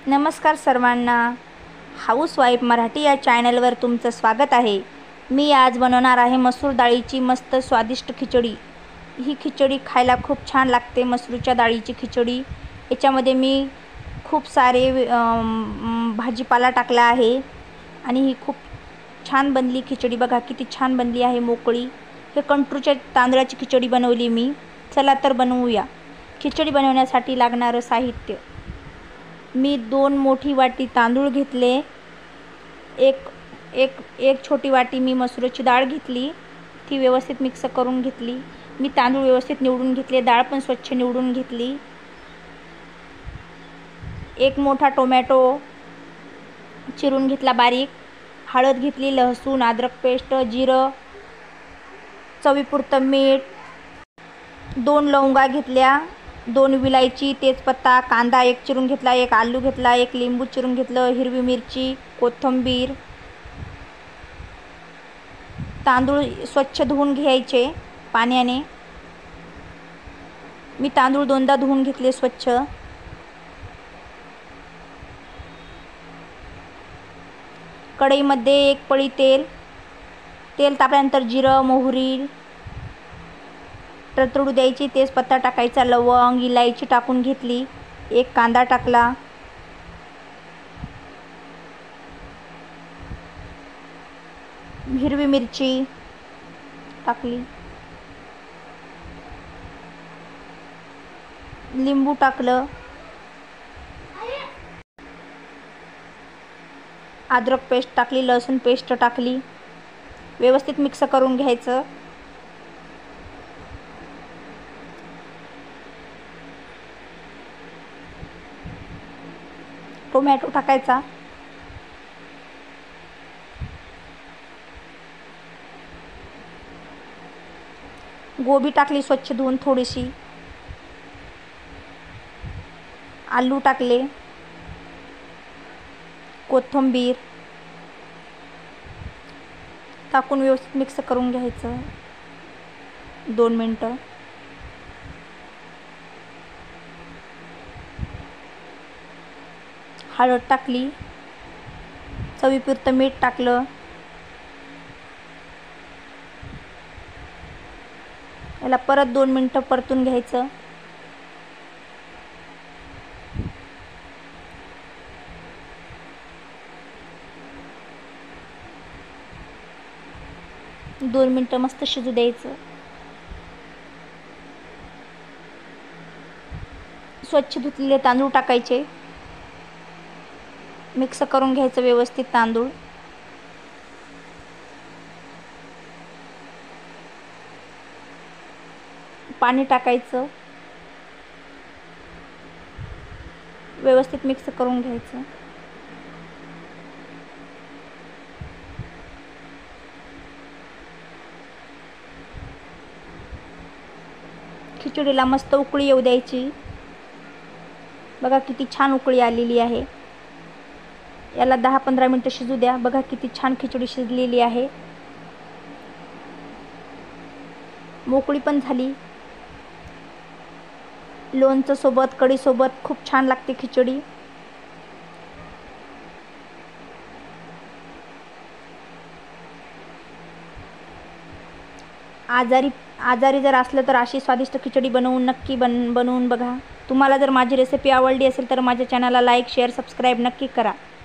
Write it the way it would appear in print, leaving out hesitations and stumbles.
नमस्कार सर्वांना, हाऊसवाईफ मराठी या चॅनलवर तुमचं स्वागत आहे। मी आज बनवणार आहे मसूर डाळीची मस्त स्वादिष्ट खिचडी। ही खिचडी खायला खूप छान लागते। मसूरच्या डाळीची खिचडी, याच्यामध्ये मी खूप सारे भाजीपाला टाकला आहे आणि ही खूप छान बनली खिचडी। बघा किती छान बनली आहे, मोकळी। हे कंट्रोलच्या तांदळाची खिचडी बनवली मी। चला तर बनवूया। खिचडी बनवण्यासाठी लागणारं साहित्य: मी 2 मोठी वाटी तांदूळ घेतले, एक छोटी वाटी मी मसूरची डाळ घेतली, ती व्यवस्थित मिक्स करून घेतली। मी तांदूळ व्यवस्थित निवडून घेतले, डाळ पण स्वच्छ निवडून घेतली। एक मोठा टोमॅटो चिरून घेतला बारीक, हळद घेतली, लसूण अद्रक पेस्ट, जिरं, चवीपुरतं मीठ, 2 लवंगा घेतल्या, 2 विलायची, तेजपत्ता, कांदा एक चिरून घेतला, एक आलू घेतला, एक लिंबू चिरून घेतलं, हिरवी मिरची, कोथिंबीर। तांदूळ स्वच्छ धुवून घ्यायचे पाण्याने। मी तांदूळ 2दा धुवून घेतले स्वच्छ। कढईमध्ये 1 पळी तेल तापल्यानंतर जिरं, मोहरी तडतडू द्यायची, तेजपत्ता टाकायचा, लवंग, इलायची टाकून घेतली, एक कांदा टाकला, हिरवी मिरची टाकली, लिंबू टाकलं, अद्रक पेस्ट टाकली, लसूण पेस्ट टाकली, व्यवस्थित मिक्स करून घ्यायचं। टोमॅटो टाकायचा, गोबी टाकली स्वच्छ धुवून थोडीशी, आलू टाकले, कोथिंबीर टाकून व्यवस्थित मिक्स करून घ्यायचं 2 मिनिटं। हळद टाकली, चवीपुरतं मीठ टाकलं, याला परत 2 मिनिटं परतून घ्यायचं। दोन मिनिटं मस्त शिजू द्यायचं। स्वच्छ धुतलेले तांदूळ टाकायचे, मिक्स करून घ्यायचं व्यवस्थित तांदूळ। पाणी टाकायचं, व्यवस्थित मिक्स करून घ्यायचं। खिचडीला मस्त उकळी येऊ द्यायची। बघा किती छान उकळी आलेली आहे। याला 10-15 मिनिटं शिजू द्या। बघा किती छान खिचडी शिजलेली आहे, मोकळी पण झाली। लोणचं सोबत, कढी सोबत खूप छान लागते खिचडी। आजारी जर असलं तर अशी स्वादिष्ट खिचडी बनवून बघा। तुम्हाला जर माझी रेसिपी आवडली असेल तर माझ्या चॅनलला लाईक, शेअर, सबस्क्राईब नक्की करा।